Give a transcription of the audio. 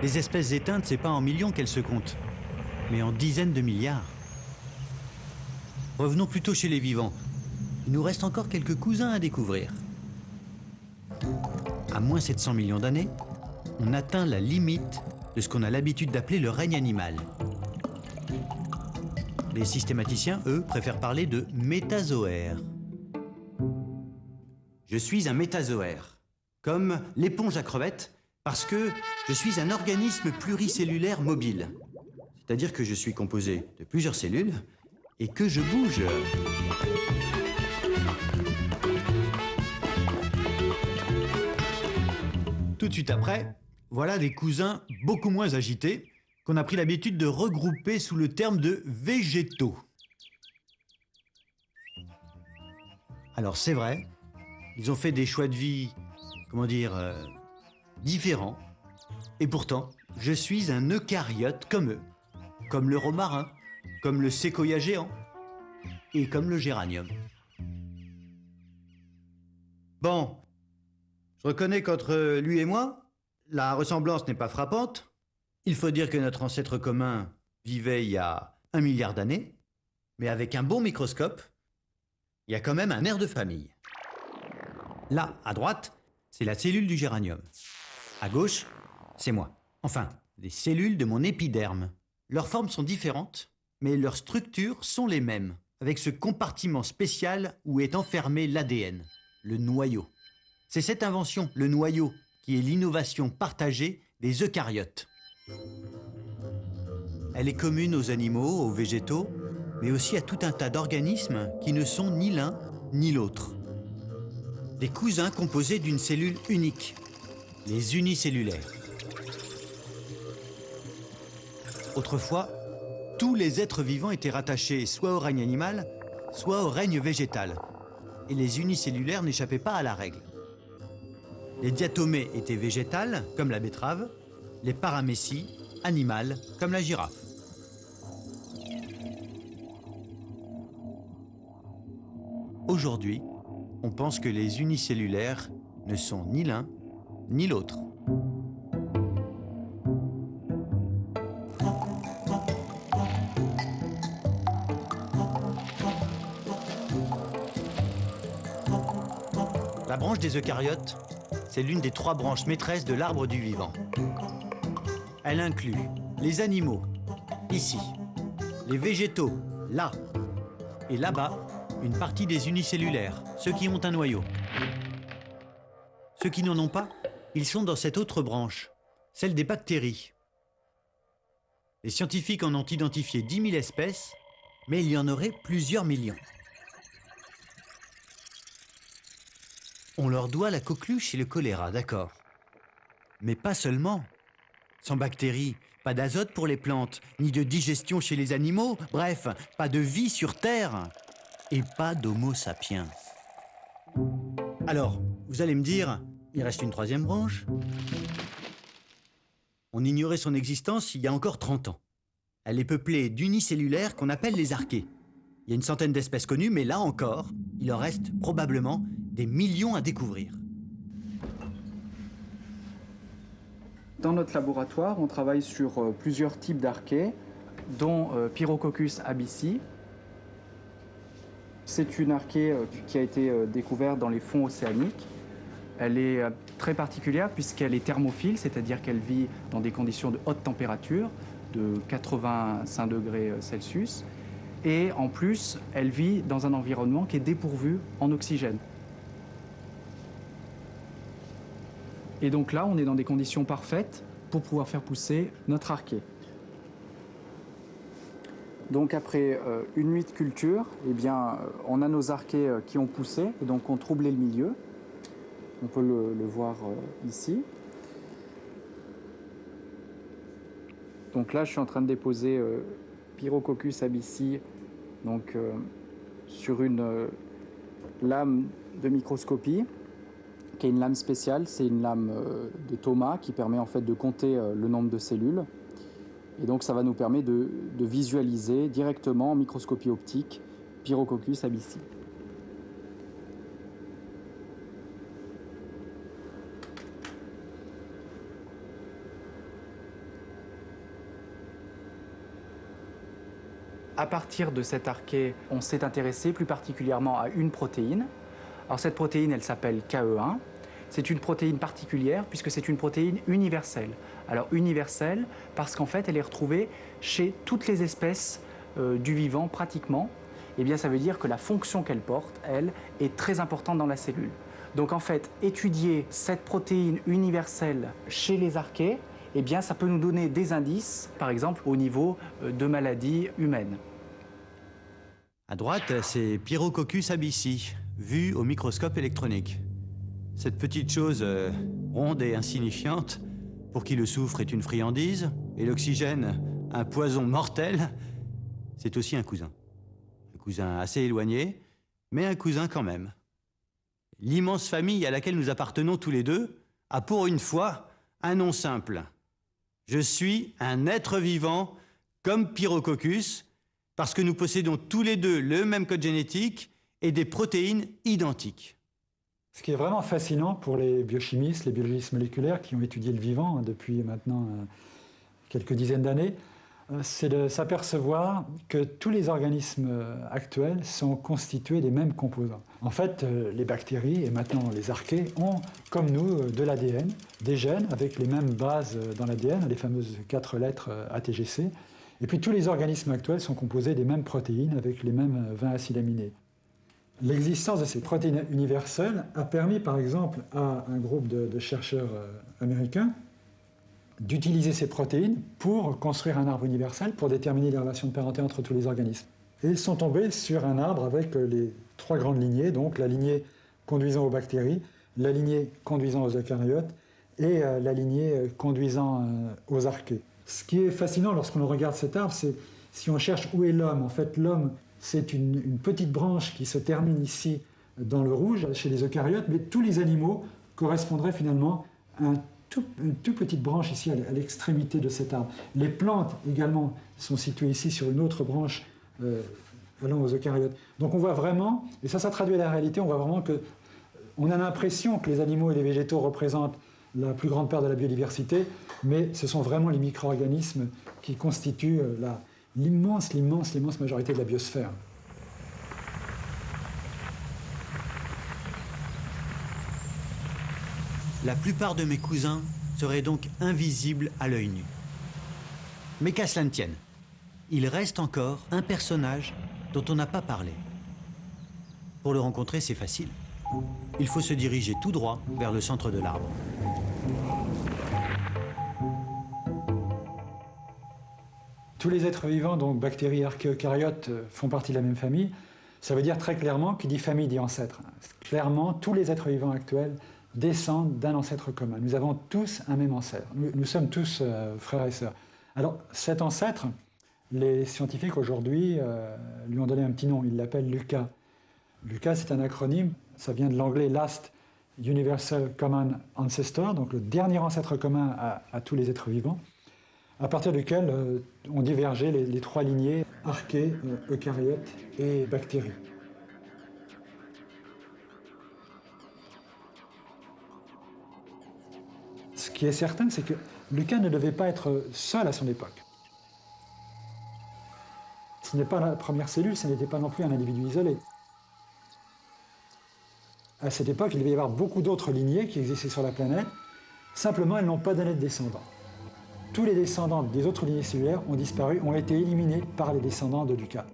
Les espèces éteintes, c'est pas en millions qu'elles se comptent, mais en dizaines de milliards. Revenons plutôt chez les vivants. Il nous reste encore quelques cousins à découvrir. À moins 700 millions d'années, on atteint la limite de ce qu'on a l'habitude d'appeler le règne animal. Les systématiciens, eux, préfèrent parler de métazoaires. Je suis un métazoaire, comme l'éponge à crevettes, parce que je suis un organisme pluricellulaire mobile. C'est-à-dire que je suis composé de plusieurs cellules et que je bouge. Tout de suite après, voilà des cousins beaucoup moins agités qu'on a pris l'habitude de regrouper sous le terme de végétaux. Alors c'est vrai, ils ont fait des choix de vie, différents. Et pourtant, je suis un eucaryote comme eux, comme le romarin, comme le séquoia géant et comme le géranium. Bon, je reconnais qu'entre lui et moi, la ressemblance n'est pas frappante. Il faut dire que notre ancêtre commun vivait il y a 1 milliard d'années, mais avec un bon microscope, il y a quand même un air de famille. Là, à droite, c'est la cellule du géranium. À gauche, c'est moi. Enfin, les cellules de mon épiderme. Leurs formes sont différentes, mais leurs structures sont les mêmes, avec ce compartiment spécial où est enfermé l'ADN, le noyau. C'est cette invention, le noyau, qui est l'innovation partagée des eucaryotes. Elle est commune aux animaux, aux végétaux, mais aussi à tout un tas d'organismes qui ne sont ni l'un ni l'autre. Des cousins composés d'une cellule unique, les unicellulaires. Autrefois, tous les êtres vivants étaient rattachés soit au règne animal, soit au règne végétal. Et les unicellulaires n'échappaient pas à la règle. Les diatomées étaient végétales, comme la betterave, les paramécies, animales, comme la girafe. Aujourd'hui, on pense que les unicellulaires ne sont ni l'un ni l'autre. La branche des eucaryotes, c'est l'une des 3 branches maîtresses de l'arbre du vivant. Elle inclut les animaux, ici, les végétaux, là, et là-bas, une partie des unicellulaires, ceux qui ont un noyau. Ceux qui n'en ont pas, ils sont dans cette autre branche, celle des bactéries. Les scientifiques en ont identifié 10 000 espèces, mais il y en aurait plusieurs millions. On leur doit la coqueluche et le choléra, d'accord. Mais pas seulement. Sans bactéries, pas d'azote pour les plantes, ni de digestion chez les animaux, bref, pas de vie sur Terre. Et pas d'Homo sapiens. Alors, vous allez me dire, il reste une 3e branche. On ignorait son existence il y a encore 30 ans. Elle est peuplée d'unicellulaires qu'on appelle les archées. Il y a une centaine d'espèces connues, mais là encore, il en reste probablement des millions à découvrir. Dans notre laboratoire, on travaille sur plusieurs types d'archées, dont Pyrococcus abyssini. C'est une archée qui a été découverte dans les fonds océaniques. Elle est très particulière puisqu'elle est thermophile, c'est-à-dire qu'elle vit dans des conditions de haute température, de 85 degrés Celsius. Et en plus, elle vit dans un environnement qui est dépourvu en oxygène. Et donc là, on est dans des conditions parfaites pour pouvoir faire pousser notre archée. Donc après une nuit de culture, eh bien, on a nos archées qui ont poussé et donc ont troublé le milieu. On peut le voir ici. Donc là, je suis en train de déposer Pyrococcus abyssini donc, sur une lame de microscopie, qui est une lame spéciale. C'est une lame de Thomas qui permet en fait de compter le nombre de cellules. Et donc ça va nous permettre de visualiser directement en microscopie optique Pyrococcus abyssini. À partir de cet archet, on s'est intéressé plus particulièrement à une protéine. Alors cette protéine, elle s'appelle KE1. C'est une protéine particulière puisque c'est une protéine universelle. Alors universelle parce qu'en fait, elle est retrouvée chez toutes les espèces du vivant pratiquement. Eh bien, ça veut dire que la fonction qu'elle porte, elle, est très importante dans la cellule. Donc en fait, étudier cette protéine universelle chez les archées, eh bien, ça peut nous donner des indices, par exemple, au niveau de maladies humaines. À droite, c'est Pyrococcus abyssii, vu au microscope électronique. Cette petite chose ronde et insignifiante, pour qui le soufre est une friandise, et l'oxygène un poison mortel, c'est aussi un cousin. Un cousin assez éloigné, mais un cousin quand même. L'immense famille à laquelle nous appartenons tous les deux a pour une fois un nom simple. Je suis un être vivant comme Pyrococcus, parce que nous possédons tous les deux le même code génétique et des protéines identiques. Ce qui est vraiment fascinant pour les biochimistes, les biologistes moléculaires qui ont étudié le vivant depuis maintenant quelques dizaines d'années, c'est de s'apercevoir que tous les organismes actuels sont constitués des mêmes composants. En fait, les bactéries et maintenant les archées ont, comme nous, de l'ADN, des gènes avec les mêmes bases dans l'ADN, les fameuses 4 lettres ATGC. Et puis tous les organismes actuels sont composés des mêmes protéines avec les mêmes 20 acides aminés. L'existence de ces protéines universelles a permis, par exemple, à un groupe de chercheurs américains d'utiliser ces protéines pour construire un arbre universel, pour déterminer les relations de parenté entre tous les organismes. Et ils sont tombés sur un arbre avec les 3 grandes lignées, donc la lignée conduisant aux bactéries, la lignée conduisant aux eucaryotes et la lignée conduisant aux archées. Ce qui est fascinant lorsqu'on regarde cet arbre, c'est si on cherche où est l'homme. En fait, l'homme, c'est une petite branche qui se termine ici dans le rouge, chez les eucaryotes, mais tous les animaux correspondraient finalement à une toute petite branche ici à l'extrémité de cet arbre. Les plantes également sont situées ici sur une autre branche allant aux eucaryotes. Donc on voit vraiment, et ça traduit la réalité, on voit vraiment que on a l'impression que les animaux et les végétaux représentent la plus grande part de la biodiversité, mais ce sont vraiment les micro-organismes qui constituent l'immense majorité de la biosphère. La plupart de mes cousins seraient donc invisibles à l'œil nu. Mais qu'à cela ne tienne, il reste encore un personnage dont on n'a pas parlé. Pour le rencontrer, c'est facile. Il faut se diriger tout droit vers le centre de l'arbre. Tous les êtres vivants, donc bactéries, archées, eucaryotes, font partie de la même famille. Ça veut dire très clairement, qui dit famille dit ancêtre. Clairement, tous les êtres vivants actuels descendent d'un ancêtre commun. Nous avons tous un même ancêtre. Nous sommes tous frères et sœurs. Alors, cet ancêtre, les scientifiques aujourd'hui lui ont donné un petit nom. Ils l'appellent LUCA. LUCA, c'est un acronyme. Ça vient de l'anglais Last Universal Common Ancestor, donc le dernier ancêtre commun à tous les êtres vivants, à partir duquel ont divergé les 3 lignées archées, eucaryotes et bactéries. Ce qui est certain, c'est que LUCA ne devait pas être seul à son époque. Ce n'est pas la première cellule, ce n'était pas non plus un individu isolé. À cette époque, il devait y avoir beaucoup d'autres lignées qui existaient sur la planète, simplement elles n'ont pas donné de descendants. Tous les descendants des autres lignées cellulaires ont disparu, ont été éliminés par les descendants de LUCA.